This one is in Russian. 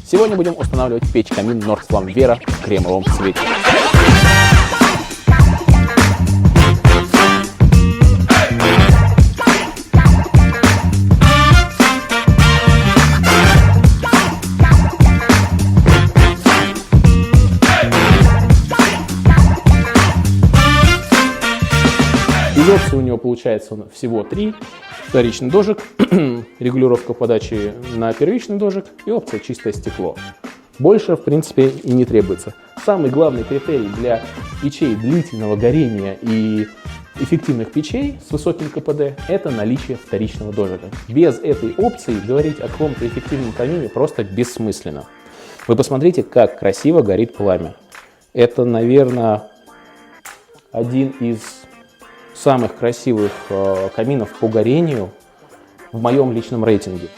Сегодня будем устанавливать печь-камин Nordflam Vera в кремовом цвете. Из опций у него получается всего 3. Вторичный дожик, регулировка подачи на первичный дожик и опция чистое стекло. Больше, в принципе, и не требуется. Самый главный критерий для печей длительного горения и эффективных печей с высоким КПД – это наличие вторичного дожика. Без этой опции говорить о каком-то эффективном камине просто бессмысленно. Вы посмотрите, как красиво горит пламя. Это, наверное, один из самых красивых каминов по горению в моем личном рейтинге.